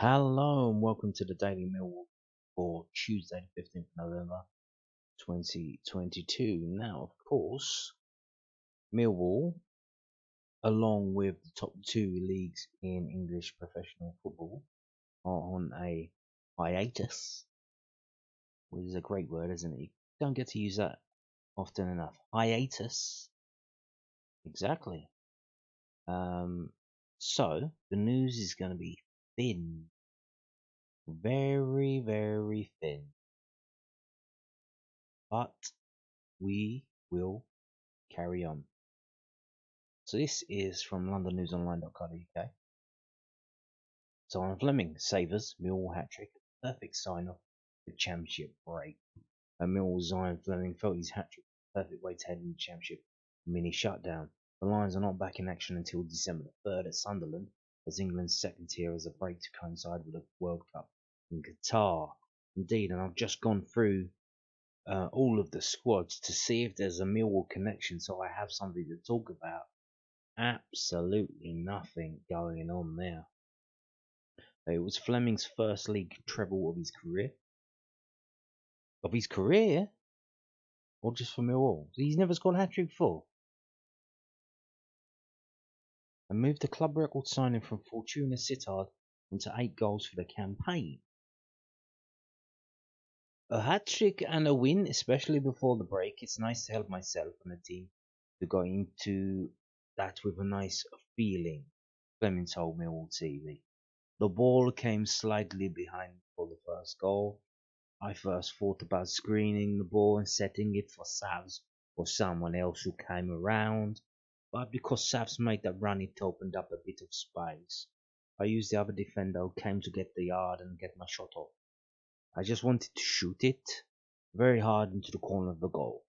Hello and welcome to the Daily Millwall for Tuesday, the 15th of November 2022. Now, of course, Millwall, along with the top two leagues in English professional football, are on a hiatus, which is a great word, isn't it? You don't get to use that often enough. Hiatus. Exactly. So, the news is going to be thin. Very, very thin. But we will carry on. So this is from londonnewsonline.co.uk. Zian Flemming savours Millwall hat-trick, perfect sign-off the championship break. Millwall's Zian Flemming felt his hat-trick perfect way to head into the championship mini shutdown. The Lions are not back in action until December the 3rd at Sunderland, as England's second tier has a break to coincide with the World Cup in Qatar. Indeed, and I've just gone through all of the squads to see if there's a Millwall connection, so I have something to talk about. Absolutely nothing going on there. It was Flemming's first league treble of his career. Of his career? Or just for Millwall? He's never scored a hat-trick before. And moved the club record signing from Fortuna Sittard into 8 goals for the campaign. A hat-trick and a win, especially before the break. It's nice to help myself and the team to go into that with a nice feeling, Flemming told Millwall TV. The ball came slightly behind for the first goal. I first thought about screening the ball and setting it for Savs or someone else who came around, but because Savs made that run it opened up a bit of space. I used the other defender who came to get the yard and get my shot off. I just wanted to shoot it very hard into the corner of the goal,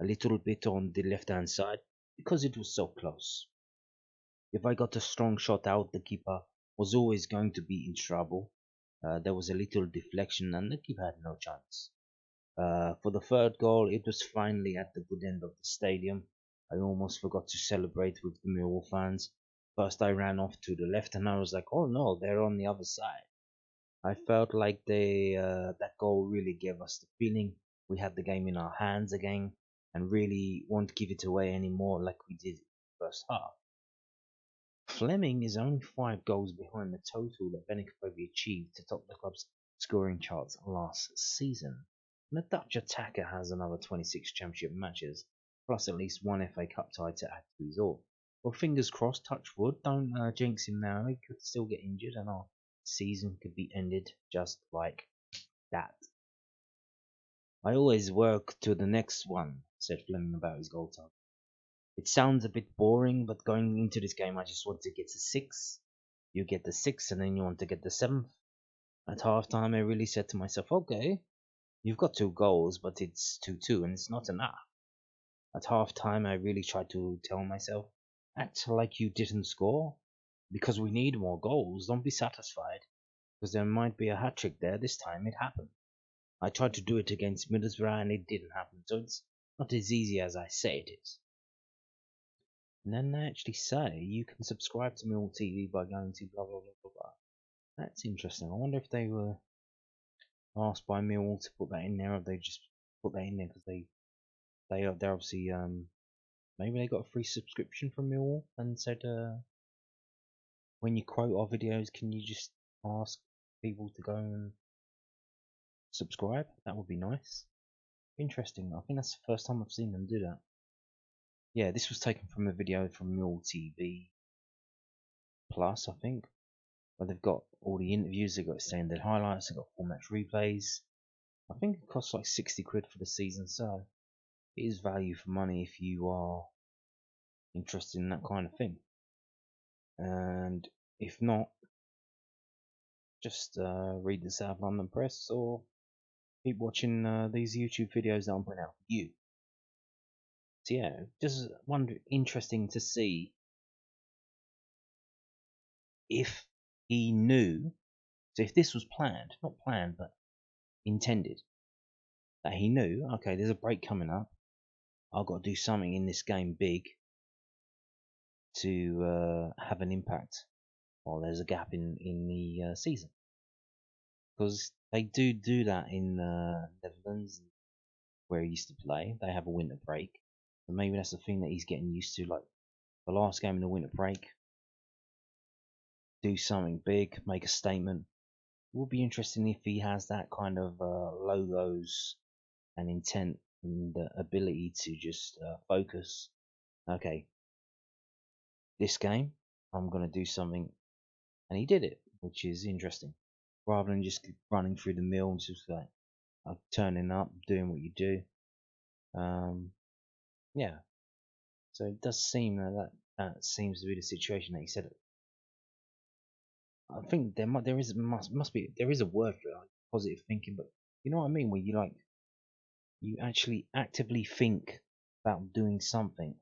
a little bit on the left hand side because it was so close. If I got a strong shot out, the keeper was always going to be in trouble. There was a little deflection and the keeper had no chance. For the third goal, it was finally at the good end of the stadium. I almost forgot to celebrate with the Millwall fans. First I ran off to the left and I was like, oh no, they're on the other side. I felt like that goal really gave us the feeling we had the game in our hands again and really won't give it away anymore like we did in the first half. Flemming is only 5 goals behind the total that Benickovic achieved to top the club's scoring charts last season. And the Dutch attacker has another 26 championship matches, plus at least one FA Cup tie to add to his all. Well, fingers crossed, touch wood, don't jinx him now, he could still get injured and our season could be ended just like that. I always work to the next one, said Flemming about his goal target. It sounds a bit boring, but going into this game I just want to get to 6. You get the 6 and then you want to get the 7th. At half time I really said to myself, okay, you've got 2 goals, but it's 2-2 and it's not enough. At half time I really tried to tell myself, act like you didn't score, because we need more goals, don't be satisfied, because there might be a hat-trick there. This time it happened. I tried to do it against Middlesbrough and it didn't happen, so it's not as easy as I say it is. And then they actually say you can subscribe to Millwall TV by going to blah blah blah blah blah. That's interesting. I wonder if they were asked by Millwall to put that in there, or they just put that in there because they're obviously maybe they got a free subscription from Millwall and said when you quote our videos, can you just ask people to go and subscribe? That would be nice. Interesting. I think that's the first time I've seen them do that. Yeah, this was taken from a video from Millwall TV Plus, I think. But they've got all the interviews, they've got extended highlights, they've got full match replays. I think it costs like 60 quid for the season, so it is value for money if you are interested in that kind of thing. And if not, just read the South London Press or keep watching these YouTube videos that I'm putting out for you. So yeah, just interesting to see if he knew. So if this was planned, not planned, but intended, that he knew, okay, there's a break coming up, I've got to do something in this game big to have an impact while there's a gap in the season. because they do that in Netherlands where he used to play. They have a winter break, and maybe that's the thing that he's getting used to. Like the last game in the winter break, do something big, make a statement. It would be interesting if he has that kind of logos and intent and ability to just focus. Okay, this game, I'm gonna do something, and he did it, which is interesting. Rather than just running through the mill and just like turning up, doing what you do. Yeah. So it does seem that seems to be the situation that he said. I think there is a word for it, like positive thinking, but you know what I mean, where you actually actively think about doing something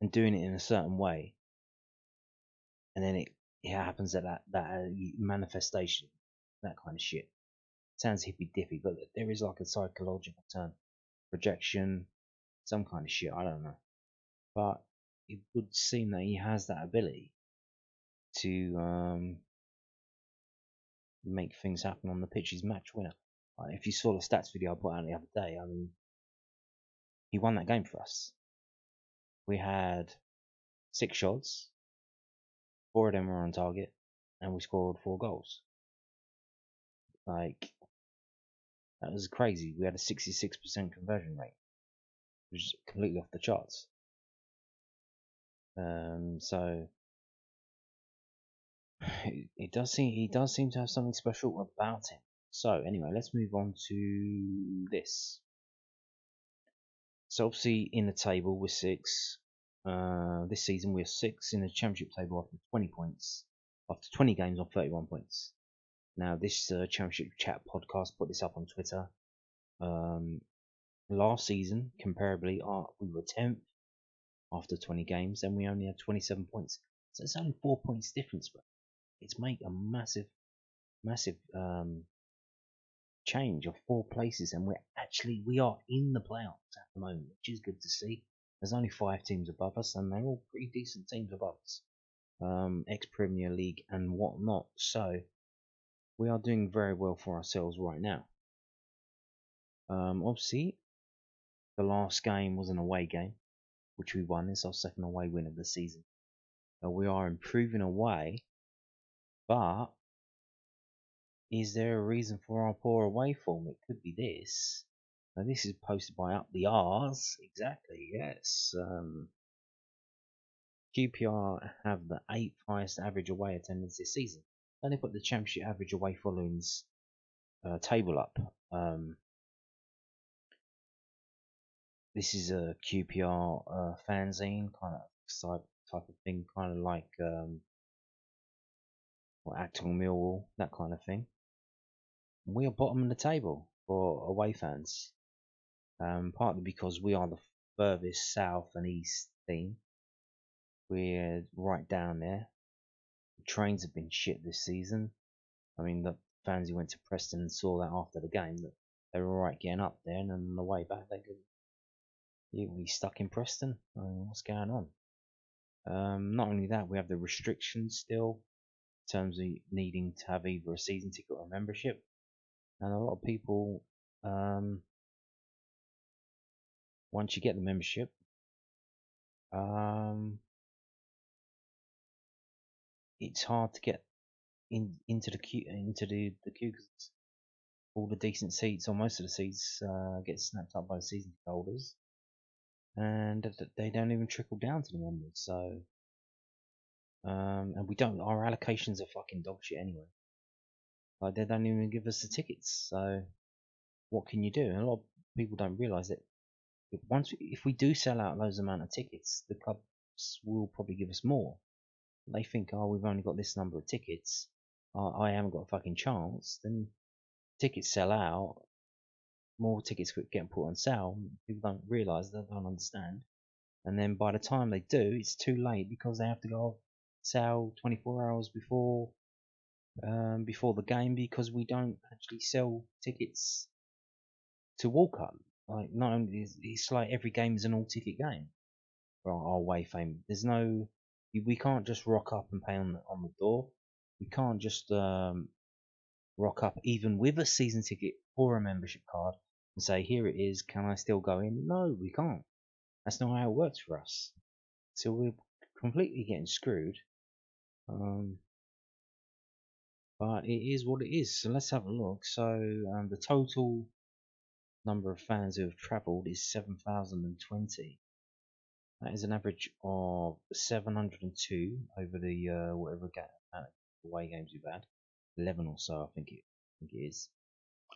and doing it in a certain way, and then it happens at that manifestation, that kind of shit. Sounds hippy dippy, but there is like a psychological term, projection, some kind of shit. I don't know, but it would seem that he has that ability to make things happen on the pitch. He's match winner. If you saw the stats video I put out the other day, I mean, he won that game for us. We had 6 shots, 4 of them were on target, and we scored 4 goals. Like, that was crazy. We had a 66% conversion rate, which is completely off the charts. So he does seem to have something special about him. So anyway, let's move on to this. So obviously in the table we're 6. This season we're 6 in the championship table after 20 points, after 20 games on 31 points. Now this championship chat podcast put this up on Twitter. Last season, comparably, we were 10th after 20 games, and we only had 27 points. So it's only 4 points difference, but it's made a massive change of 4 places, and we are in the playoffs at the moment, which is good to see. There's only 5 teams above us, and they're all pretty decent teams above us, ex-Premier League and whatnot. So we are doing very well for ourselves right now. Obviously, the last game was an away game, which we won. It's our second away win of the season. We are improving away, but is there a reason for our poor away form? It could be this. Now, this is posted by Up the R's. Exactly, yes. QPR have the 8th highest average away attendance this season. Then they put the championship average away followings table up. This is a QPR fanzine kind of type of thing, kind of like Acton Millwall, that kind of thing. We are bottom of the table for away fans, partly because we are the furthest south and east team. We're right down there. The trains have been shit this season. I mean, the fans who went to Preston and saw that after the game, that they were alright getting up there, and then on the way back, we stuck in Preston. I mean, what's going on? Not only that, we have the restrictions still in terms of needing to have either a season ticket or a membership, and a lot of people, once you get the membership, it's hard to get into the queue because all the decent seats, or most of the seats, get snapped up by the season holders, and they don't even trickle down to the members. So, and we don't. Our allocations are fucking dog shit anyway. Like, they don't even give us the tickets. So what can you do? And a lot of people don't realise that if we do sell out those amount of tickets, the clubs will probably give us more. They think, oh, we've only got this number of tickets. I haven't got a fucking chance. Then tickets sell out. More tickets get put on sale. People don't realise, they don't understand. And then by the time they do, it's too late because they have to go off sale 24 hours before the game, because we don't actually sell tickets to walk up. Like, not only it's like every game is an all ticket game for our away fame. There's no, we can't just rock up and pay on the door. We can't just rock up even with a season ticket or a membership card and say, here it is, can I still go in? No, we can't. That's not how it works for us. So we're completely getting screwed. But it is what it is. So let's have a look. So the total number of fans who have travelled is 7,020. That is an average of 702 over the whatever away games we've had. 11 or so, I think it is.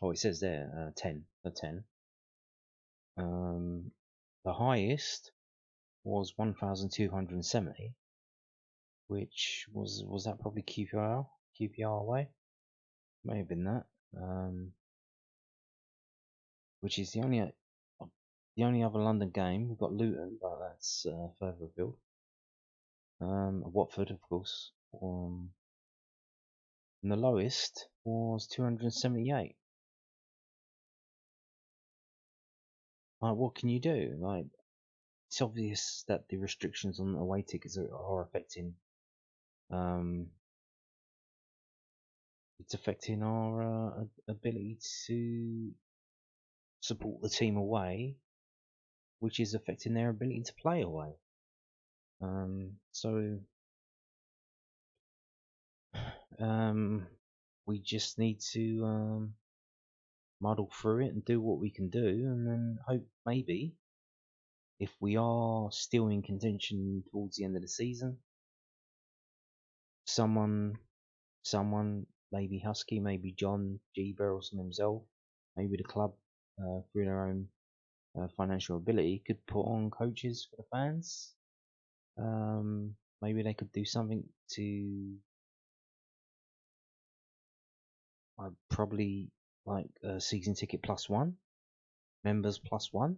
Oh, it says there 10. A 10. The highest was 1,270, which was that probably QPR away? May have been that. Which is the only other London game. We've got Luton, but that's further afield. Watford, of course. And the lowest was 278. Like, what can you do? Like, it's obvious that the restrictions on away tickets are affecting. It's affecting our ability to support the team away, which is affecting their ability to play away. So we just need to muddle through it and do what we can do, and then hope maybe if we are still in contention towards the end of the season, someone, maybe Husky, maybe John G. Berylson himself, maybe the club, through their own financial ability, could put on coaches for the fans. Maybe they could do something to probably like a season ticket +1, members +1.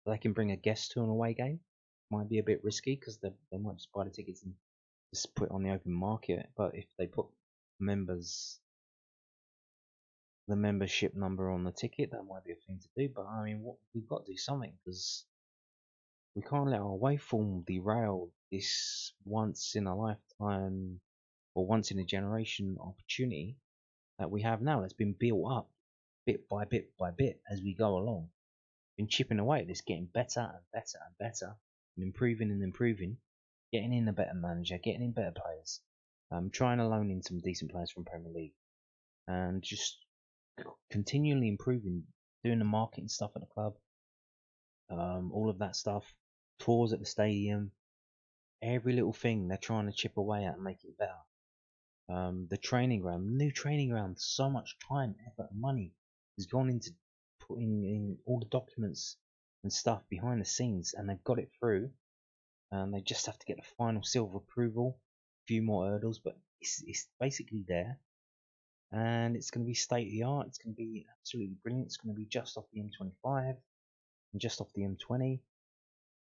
They can bring a guest to an away game. Might be a bit risky because they might just buy the tickets and just put it on the open market. But if they put the membership number on the ticket, that might be a thing to do. But I mean, we've got to do something because we can't let our away form derail this once in a lifetime or once in a generation opportunity that we have now. That's been built up bit by bit by bit as we go along. Been chipping away at this, getting better and better and better, and improving, getting in a better manager, getting in better players, trying to loan in some decent players from Premier League, and just continually improving, doing the marketing stuff at the club, all of that stuff, tours at the stadium, every little thing they're trying to chip away at and make it better. The training ground, new training ground, so much time, effort, and money has gone into putting in all the documents and stuff behind the scenes, and they've got it through. And they just have to get the final seal of approval, a few more hurdles, but it's basically there. And it's going to be state of the art. It's going to be absolutely brilliant. It's going to be just off the M25 and just off the M20,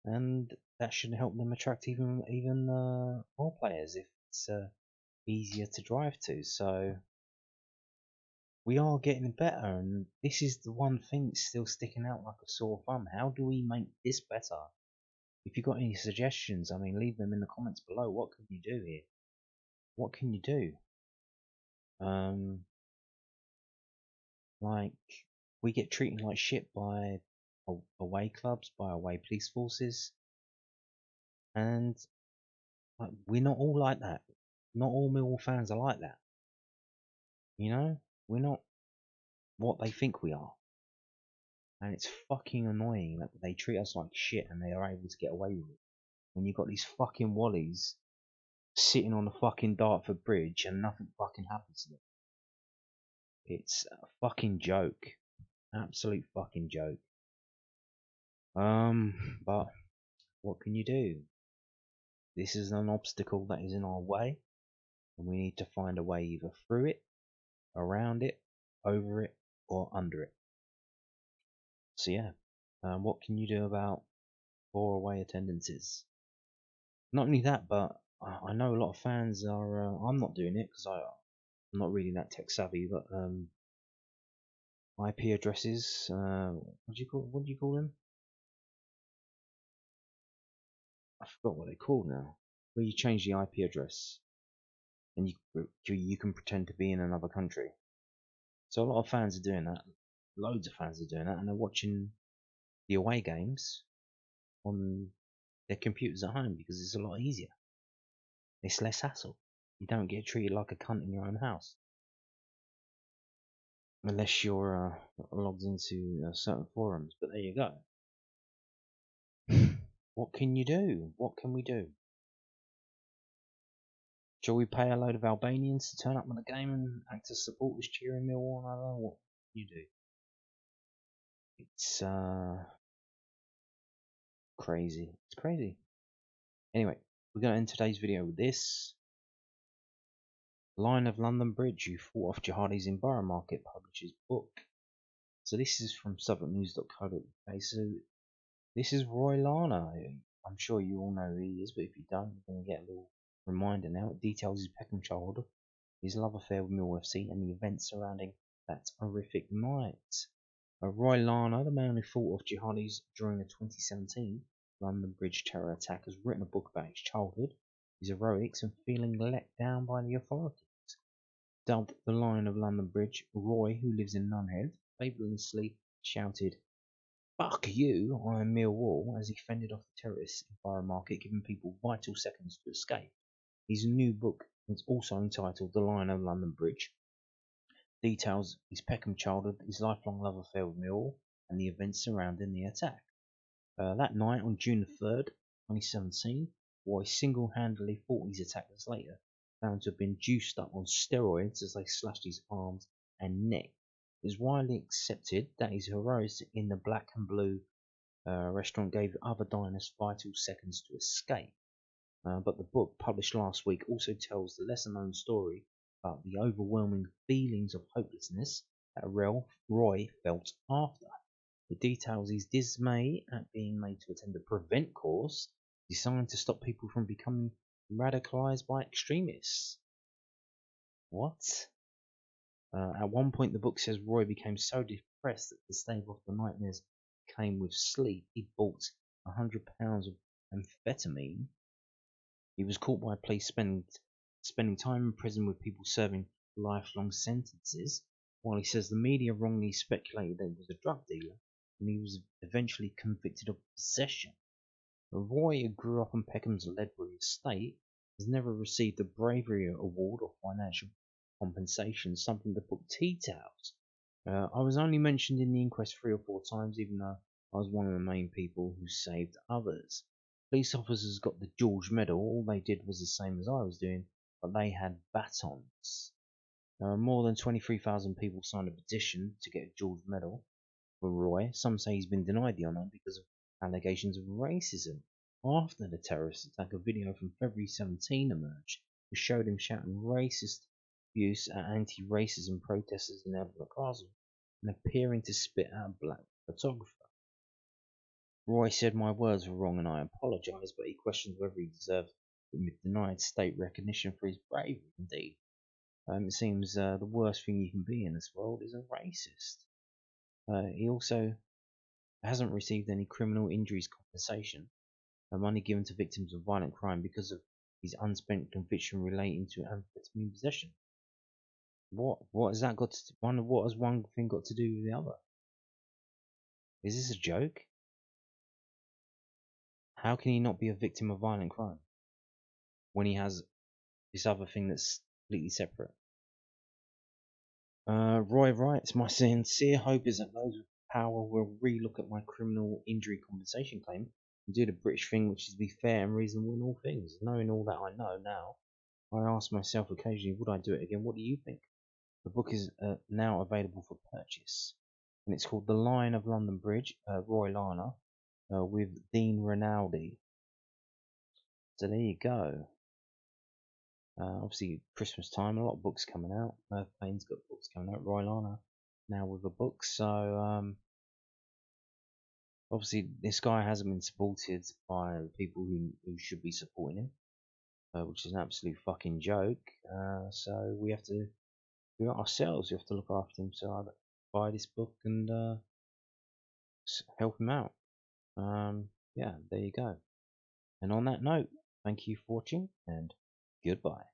and that should help them attract even more players if it's easier to drive to. So we are getting better, and this is the one thing that's still sticking out like a sore thumb. How do we make this better? If you've got any suggestions, I mean, leave them in the comments below. What can you do here? What can you do? Like, we get treated like shit by away clubs, by away police forces, and like, we're not all like that. Not all Millwall fans are like that. You know, we're not what they think we are, and it's fucking annoying that they treat us like shit and they are able to get away with it. When you've got these fucking wallies sitting on the fucking Dartford Bridge and nothing fucking happens to them. It's a fucking joke. Absolute fucking joke. But what can you do? This is an obstacle that is in our way, and we need to find a way either through it, around it, over it, or under it. So yeah, what can you do about poor away attendances? Not only that, but I know a lot of fans are. I'm not doing it because I'm not really that tech savvy, but IP addresses. What do you call them? I forgot what they're called now. Where you change the IP address and you can pretend to be in another country. So a lot of fans are doing that. Loads of fans are doing that, and they're watching the away games on their computers at home because it's a lot easier. It's less hassle. You don't get treated like a cunt in your own house. Unless you're logged into certain forums, but there you go. What can you do? What can we do? Shall we pay a load of Albanians to turn up on the game and act as supporters cheering Millwall? I don't know what you do. It's crazy. It's crazy. Anyway, we're going to end today's video with this. Line of London Bridge, you fought off jihadis in Borough Market, publishes book. So this is from southwarknews.co.uk. So this is Roy Larner. I'm sure you all know who he is, but if you don't, you're going to get a little reminder now. It details his Peckham childhood, his love affair with Millwall FC, and the events surrounding that horrific night. Roy Larner, the man who fought off jihadis during the 2017 London Bridge terror attack, has written a book about his childhood, his heroics, and feeling let down by the authorities. Dubbed the Lion of London Bridge, Roy, who lives in Nunhead, fabulously shouted, "Fuck you, I'm Millwall," as he fended off the terrorists in Borough Market, giving people vital seconds to escape. His new book is also entitled The Lion of London Bridge. Details his Peckham childhood, his lifelong love affair with Millwall, and the events surrounding the attack. That night, on June 3rd, 2017, Roy single-handedly fought his attackers later, found to have been juiced up on steroids as they slashed his arms and neck. It is widely accepted that his heroics in the Black and Blue restaurant gave other diners vital seconds to escape. But the book, published last week, also tells the lesser-known story about the overwhelming feelings of hopelessness that Roy felt after. It details his dismay at being made to attend a prevent course designed to stop people from becoming radicalized by extremists. What? At one point, the book says Roy became so depressed that to stave off the nightmares came with sleep, he bought £100 of amphetamine. He was caught by police spending time in prison with people serving lifelong sentences, while he says the media wrongly speculated that he was a drug dealer, and he was eventually convicted of possession. Roy, who grew up on Peckham's Ledbury estate, has never received a bravery award or financial compensation, something the book details. I was only mentioned in the inquest 3 or 4 times, even though I was one of the main people who saved others. Police officers got the George Medal. All they did was the same as I was doing, but they had batons. More than 23,000 people signed a petition to get a George Medal for Roy. Some say he's been denied the honour because of allegations of racism. After the terrorist attack, a video from February 17 emerged, which showed him shouting racist abuse at anti-racism protesters in Edinburgh Castle and appearing to spit at a black photographer. Roy said my words were wrong and I apologise, but he questioned whether he deserved denied state recognition for his bravery. Indeed, it seems the worst thing you can be in this world is a racist. He also hasn't received any criminal injuries compensation, money given to victims of violent crime because of his unspent conviction relating to amphetamine possession. What has that got to what has one thing got to do with the other? Is this a joke? How can he not be a victim of violent crime when he has this other thing that's completely separate? Roy writes, my sincere hope is that those with power will re-look at my criminal injury compensation claim and do the British thing, which is to be fair and reasonable in all things. Knowing all that I know now, I ask myself occasionally, would I do it again? What do you think? The book is now available for purchase, and it's called The Lion of London Bridge, Roy Larner, with Dean Rinaldi. So there you go. Obviously, Christmas time, a lot of books coming out. Payne's got books coming out. Roy Larner now with a book. So obviously, this guy hasn't been supported by the people who should be supporting him, which is an absolute fucking joke. So we have to do it ourselves. We have to look after him. So I buy this book and help him out. Yeah, there you go. And on that note, thank you for watching and goodbye.